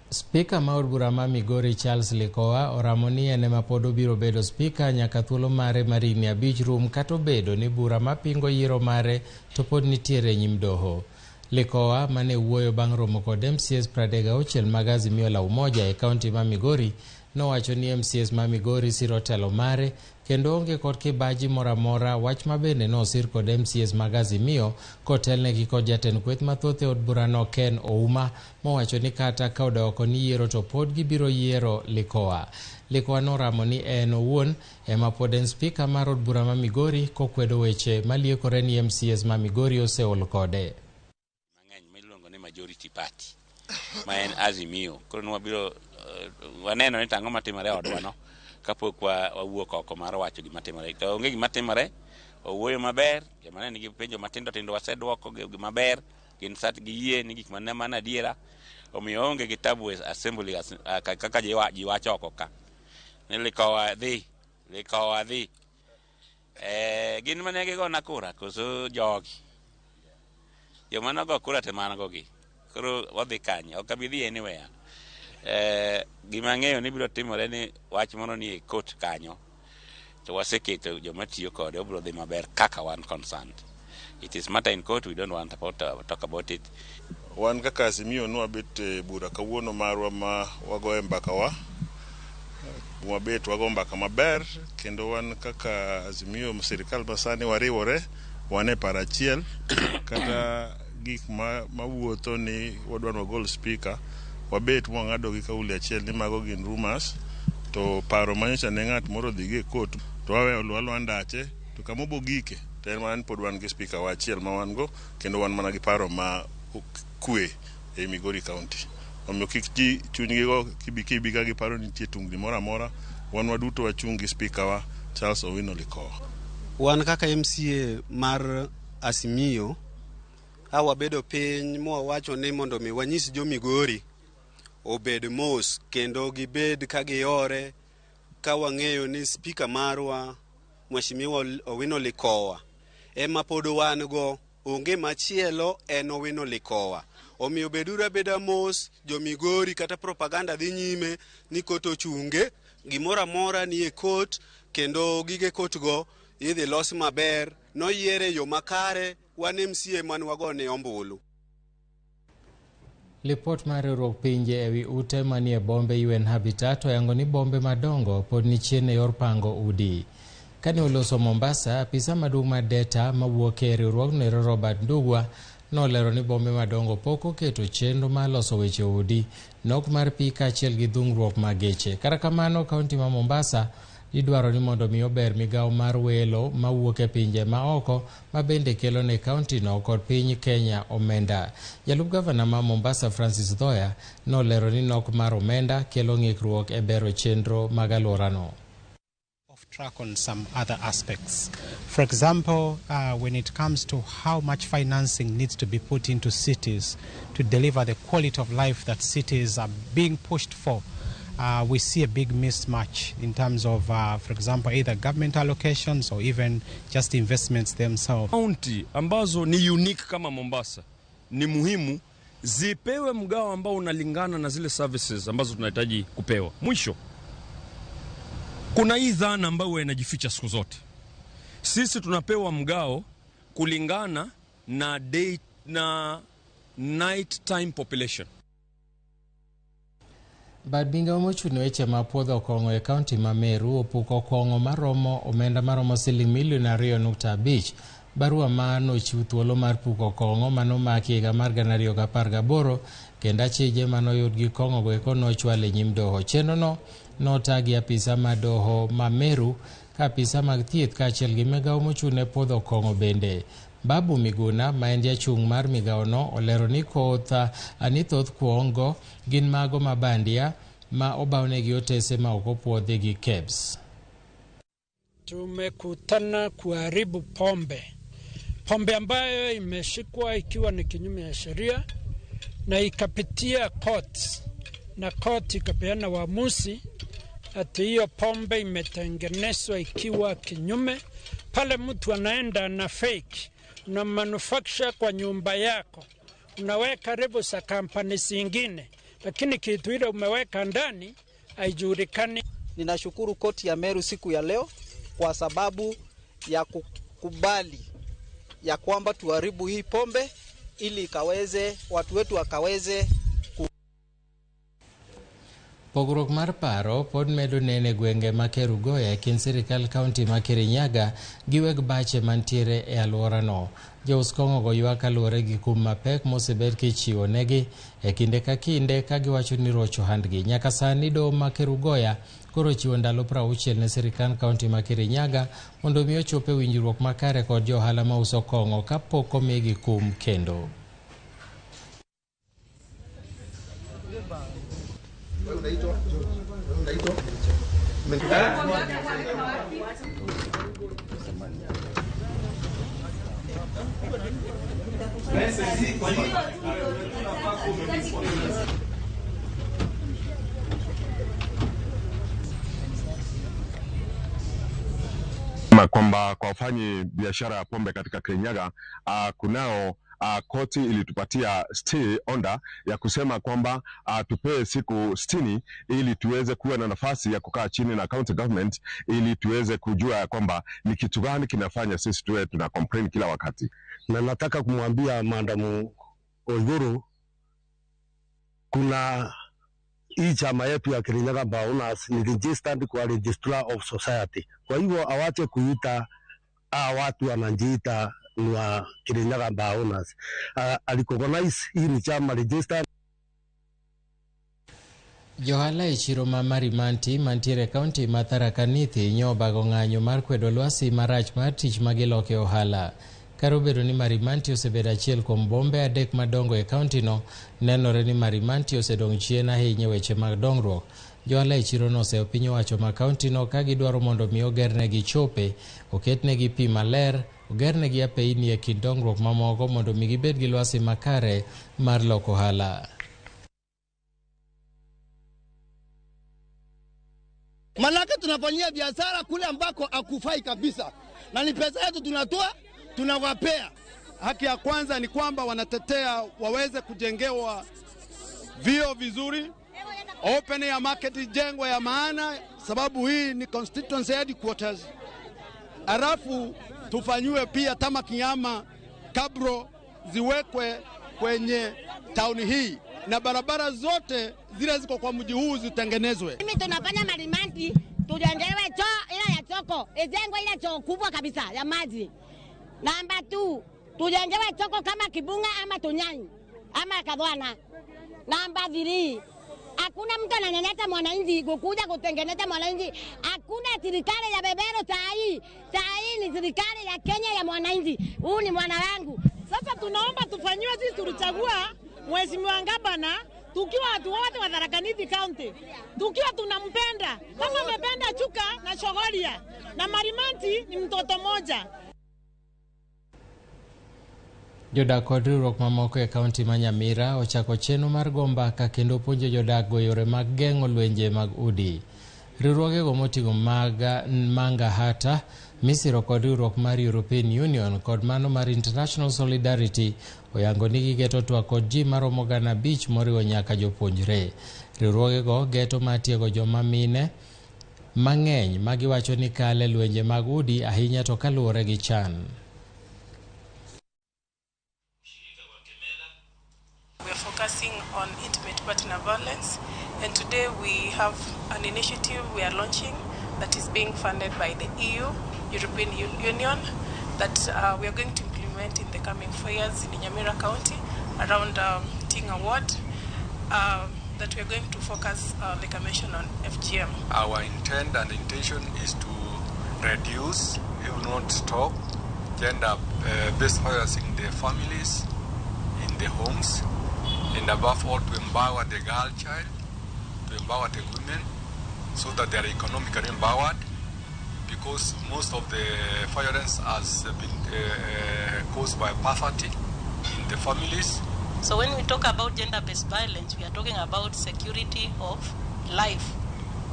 Speaker Maud Burama Migori Charles Likoa oramoni ene mapodo biro bedo speaker nyaka thuolo mare marini abich rum kato bedo ni Burama pingo yiero mare to pod nitiere nyim doho. Likoa mane wuoyo bang' romo kod MCS 36 mag Azimio la Umoja e kaunti ma Migori nowacho ni MCS ma Migori siro telo mare kendo onge kod kibaji moramora, wach mabende nosir kod MCS mag Azimio kotelnegi kod jatend kweth mathoth e od burano Ken Ouma mowacho ni kata ka odoko ni yiero to pod gibiro yiero Likoa. Likoa noramo ni en owuon ema pod en speaker mar od bura ma Migori kokwedo weche maliekore ni MCS ma Migori oseol kode. Mang'eny miluongo ni majority party ma en Azimio koro nwabiro waneno ni tang'o matimore odwano kapok wawuok oko mar wacho gima timore. To onge gima timore, owuoyo maber, joma ne gi penjo matindo tindo wasedwoko gima ber, gin sat gi yie ni gik mane mana adiera, omiyo onge gi tabu assembly kaka ji wacho oko ka. Ne Likoa dhi. Gin mane gi gona kura koso jogi. Joma nogo kura te mana gogi. Koro wadhi kanye, ok abi dhi anywhere. Gima ng'eyo ni biro timore ni wach moro ni court kanyo to waseketo joma tiyo kode obiro dhi maber kaka wan concerned. It is matter in court, we don't want to talk about it. Wan kaka Azimio nwabet bura kawuono marwa ma wagoye mbaka wabet wago mbaka maber kendo wan kaka Azimio sirikal masani wariwore wane parachiel kata gik mawuotho ni wadwan wagol speaker wabet mwang'ado gi kauli achiel ni mago gin rumors to paro manyocha ne ng'at moro dhige court to wawe olwalwa ndache to kamobo gike to en man pod wan gi speaker wa achiel ma wan go kendo wan mana gi paro ma kwe e Migori County. Omiyo kik ji chunygi go kibi ka giparo nitie tungni moro amora, wan waduto wachung' gi speaker wa Charles Owino Likoa. Wan kaka MCA mar Azimio wabedo piny mwawacho ni mondo mi wanyis jo Migori obed mos kendo gibed ka giore ka wang'eyo ni speaker marwa Mheshimiwa Owino Likoa ema pod wan go, onge machielo en Owino Likoa. Omiyo bedura beda mos jo Migori kata propaganda dhi nyime ni kot ochunge gimoro amora ni e kot kendo gige kot go idhi los maber noyiere yo makare wan MCA man wagone ombulu. Lipot mar riwruok pinje ewi ute manie bombe UN Habitat oyango ni bombe madongo pod ni chien e yor pango udi. Kane oloso Mombasa, apisa maduong' mar data mawuok e riwruogno Robert Ndugwa nolero ni bombe madongo pok oketo chenro mar loso weche udi, nok mar pi kaachiel gi dhungruok mag geche. Kata kamano, kaunti ma Mombasa idwaro ni mondo mi ober migawo mar welo mawuok e pinje ma oko ma bende kelo ne kaunti no kod piny Kenya omenda. Jalup gavana ma Mombasa Francis Thoya nolero ni nok mar omenda kelo ng'ikruok e bero chenro mag alworano. Track on some other aspects. For example, when it comes to how much financing needs to be put into cities to deliver the quality of life that cities are being pushed for, we see a big mismatch in terms of, for example, either government allocations or even just investments themselves. County ambazo ni unique kama Mombasa ni muhimu zipewe mgao ambao unalingana na zile services ambazo tunahitaji kupewa. Mwisho, kuna hii dhana ambayo inajificha siku zote. Sisi tunapewa mgao kulingana na day na night time population. Bad binga mochuni weche mapuodho kongo e kaunti ma Meru opuko kongo maromo omenda maromo siling milion 2.5. Barua mano chiwo thuolo mar puko kongo manomaki higa mar 2018 kendo achije manoyud gi kongo go eko nochwal e nyim doho. Chenrono notagi apisa madoho ma Meru ka apisa mag thieth kaachiel gi migawo mochune puodho kongo bende. Babu Miguna ma en jachung' mar migaono olero ni thoth kuongo gin mago mabandia ma obawnegi otese ma ok opuodhi gi KEBS. Tumekutana kuharibu pombe ambayo imeshikwa ikiwa ni kinyume ya sheria na ikapitia court na court ikapeana uamuzi ati hiyo pombe imetengenezwa ikiwa kinyume. Pale mtu anaenda na fake na manufacture kwa nyumba yako, unaweka lebo za kampani zingine, lakini kitu ile umeweka ndani haijulikani. Ninashukuru koti ya Meru siku ya leo kwa sababu ya kukubali ya kwamba tuharibu hii pombe ili ikaweze watu wetu wakaweze Pogruok mar paro pod medo nene gwenge ma Kerugoya e kind sirikal kaunti ma Kirinyaga gi weg bache mantiere e alworano. Jous kong'o ywak kaluwore gi kum mapek mosebed kichiwo negi e kinde ka kinde ka giwacho ni rocho handgi. Nyaka sani doho ma Kerugoya koro chiwo ndalo 60 ne sirikal kaunti ma Kirinyaga mondo mi ochope winjruok makare kod johala ma uso kong'o kapok omigi kum kendo. Kwamba kwa wafanyi biashara ya pombe katika Kirinyaga kunao koti ilitupatia stay order ya kusema kwamba tupewe siku 60 ili tuweze kuwa na nafasi ya kukaa chini na county government ili tuweze kujua kwamba ni kitu gani kinafanya sisi tuwe tuna complain kila wakati. Na nataka kumwambia Madam Oiguru, kuna hii chama yetu ya Kirinyaga Baonas ni registered kwa Registrar of Society. Kwa hivyo awache kuita watu wanajiita ni wa Kirinyaga Baonas. Alicognize hii ni chama registered. Johala e chiro ma Marimanti mantiere kaunti ma Tharaka Nithi nyobago ng'anyo mar kwedo lwasi marach mar tich magiloke ohala. Karo bedo ni Marimanti osebedo achiel kuom bombe adek madongo e kaunti no, nenore ni Marimanti osedong' chien ahinya weche mag dongruok. Johala e chiro no oseo piny owacho ma kaunti no ka gidwaro mondo mi ogernegi chope, oketnegi pi maler, ogernegi apeini e kind dongruok mamoko mondo mi gibed gi lwasi makare mar loko ohala. Manake tunafanyia biashara kule ambako akufai kabisa, na ni pesa yetu tunatoa tunawapea. Haki ya kwanza ni kwamba wanatetea waweze kujengewa vio vizuri, open ya market jengwa ya maana, sababu hii ni constituency headquarters. Alafu tufanywe pia tama kiama kabro ziwekwe kwenye tauni hii na barabara zote zile ziko kwa mji huu zitengenezwe. Mimi tunafanya Marimanti tujengewe choo ile ya choko, ijengwe ile choo kubwa kabisa ya maji. Namba 2, tujengewe choko kama Kibunga ama Tunyani ama Kadwana. Namba 3, hakuna mtu ananyanyasa mwananchi kukuja kutengeneza mwananchi. Hakuna serikali ya Bebero saa hii ni serikali ya Kenya ya mwananchi. Huu ni mwana wangu. Sasa tunaomba tufanyiwe, sisi tulichagua Mheshimiwa Ngabana tukiwa watu wote wa Tharaka Nithi County, tukiwa tunampenda kama amependa Chuka na Shogoria na Marimanti ni mtoto moja. Jodak kod riwruok mamoko e kaunti ma Nyamira ochako chenro mar go mbaka kendo puonjo jodak go yore mag geng'o lwenje mag udi. Riwruogego moting'o Manga Hata, Misiro kod riwruok mar European Union kod mano mar International Solidarity oyango ni gigeto twak kod ji maromo 5,000 moriwo nyaka jopuonjre. Riwruogego geto matiego joma mine mang'eny ma giwacho ni kale lwenje mag udi ahinya to kaluwore gi chan. We are focusing on intimate partner violence, and today we have an initiative we are launching that is being funded by the EU, European Union, that we are going to implement in the coming 4 years in Nyamira County around Ting Award, that we are going to focus, like I mentioned, on FGM. Our intent and intention is to reduce, if not stop, gender-based violence in the families, in the homes, and above all to empower the girl child, to empower the women, so that they are economically empowered, because most of the violence has been caused by poverty in the families. So when we talk about gender-based violence, we are talking about security of life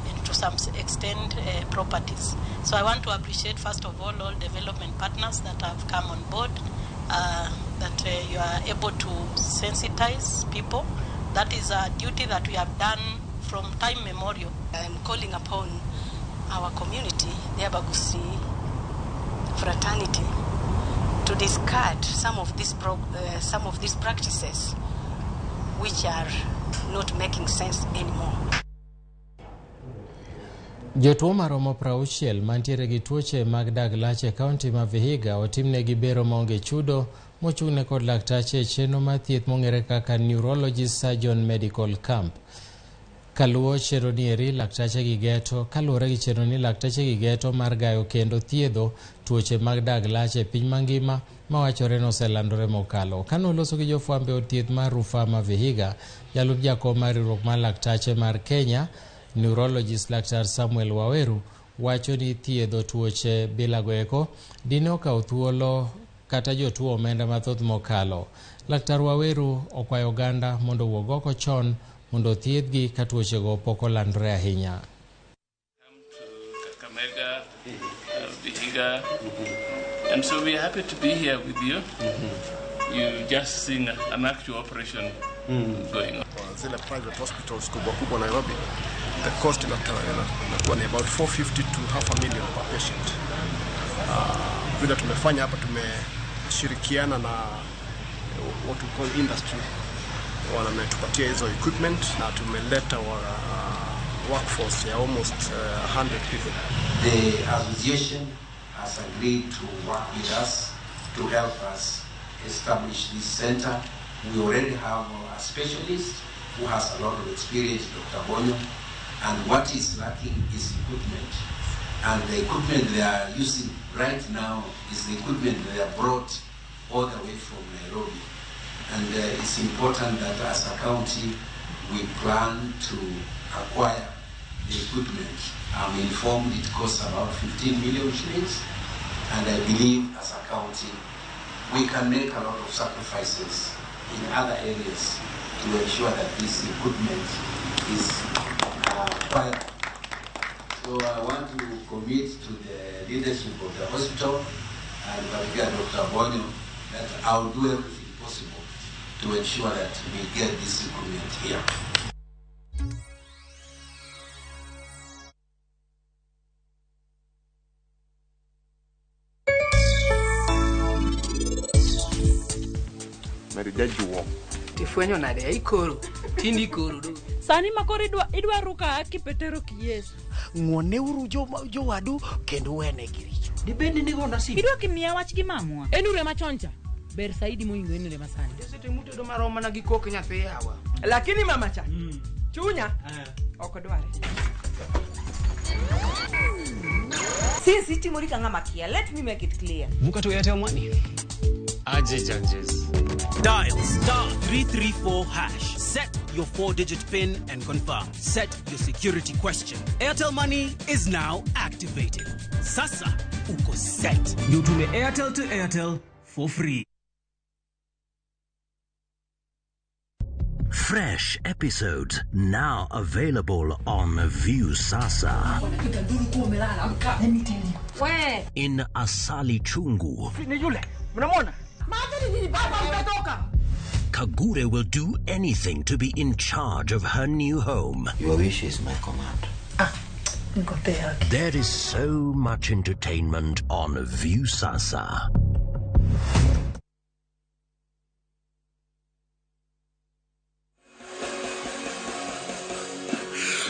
and to some extent properties. So I want to appreciate first of all development partners that have come on board, that you are able to sensitize people. That is a duty that we have done from time memorial. I'm calling upon our community, the Abagusi fraternity, to discard some of these practices which are not making sense anymore. Jotuo maromo 60 mantiere gi tuoche mag dag lach e kaunti ma Vihiga otimnegi bero maonge chudo mochung'ne kod laktache e chenro mar thieth mong'ere kaka Neurologist Surgeon Medical Camp. Kaluwore gi chenro ni laktache gi geto mar gayo kendo thiedho tuoche mag dag lach e piny mangima mawachore no oselandore mokalo. Kanoloso gi jofwambe od thieth mar Rufaa ma Vihiga, jalup jakom mar riwruok mar laktache mar Kenya, Neurologist Laktar Samuel Waweru, wacho ni thiedho tuoche bilago eko dine okawo thuolo kata jotuo omenda mathoth mokalo. Laktar Waweru okwayo oganda mondo owuog oko chon mondo thiedhgi ka tuochego pok olandore ahinya. Kakamega, Vihiga, and so we are happy to be here with you. You just seen an actual operation going on. Zile private hospitals kubwa Nairobi, the cost inakuwa ni about 450 to $500,000 per patient. Vile tumefanya hapa, tumeshirikiana na what we call industry, wametupatia hizo equipment na tumeleta workforce ya almost 100 people. The association has agreed to work with us to help us establish this center. We already have a specialist who has a lot of experience, Dr. Bonyo, and what is lacking is equipment. And the equipment they are using right now is the equipment they are brought all the way from Nairobi. And it's important that as a county, we plan to acquire the equipment. I'm informed it costs about 15 million shillings, and I believe as a county, we can make a lot of sacrifices in other areas to ensure that this equipment is acquired. So I want to commit to the leadership of the hospital, and particularly Dr. Bonyo, that I'll do everything possible to ensure that we get this equipment here. Tifwenyo nade ikoro tindi ikoro do sani makoro idwa ruka kipetero kiyesu ng'wone uru jo wadu kendo wene giricho dibendi nigo nasi idwa kimia wach gi mamwa enure machoncha ber saidi moingo enure masani sete muto do maroma na gikok nyathi yawa lakini mama cha chunya ok dware sisi timori kanga makia. Let me make it clear. Buka to Airtel Money. Dial *334#. Set your 4-digit PIN and confirm. Set your security question. Airtel Money is now activated. Sasa uko set. Yutume Airtel to Airtel for free. Fresh episodes now available on View Sasa. Let me tell you. Where? In Asali Chungu. Kagure will do anything to be in charge of her new home. Your wish is my command. There is so much entertainment on View Sasa.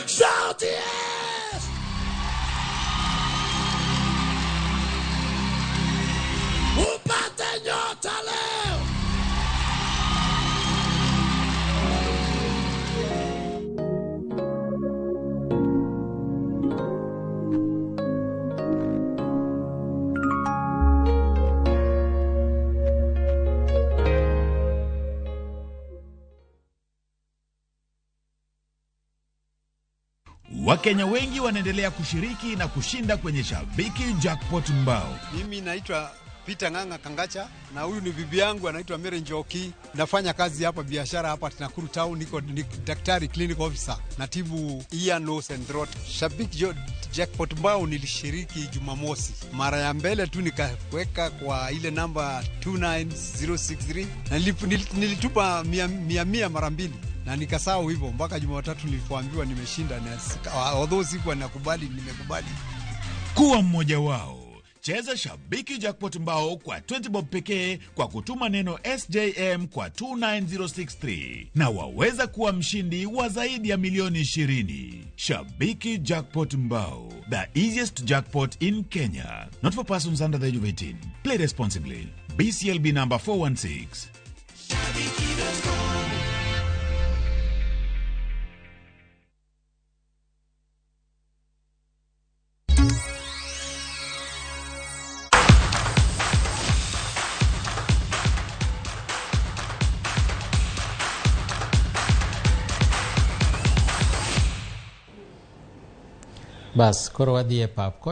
Shout yes! Upate nyota leo! Wakenya wengi wanaendelea kushiriki na kushinda kwenye Shabiki Jackpot Mbao. Mimi naitwa Peter Nganga Kangacha na huyu ni bibi yangu anaitwa Mary Njoki. Nafanya kazi hapa biashara hapa Nakuru Town, niko daktari clinic officer. Natibu ear, nose and throat. Shabiki Jackpot Mbao nilishiriki Jumamosi. Mara ya mbele tu nikaweka kwa ile namba 29063 na nilitupa 100 mara mbili. Na nikasahau hivyo mpaka Jumatatu nilipoambiwa nimeshinda, na although sikuwa nakubali, nimekubali. Kuwa mmoja wao. Cheza Shabiki Jackpot Mbao kwa 20 bob pekee kwa kutuma neno SJM kwa 29063 na waweza kuwa mshindi wa zaidi ya milioni 20. Shabiki Jackpot Mbao, the easiest jackpot in Kenya. Not for persons under the age of 18. Play responsibly. BCLB number 416. Bas, koro wadhi e pap.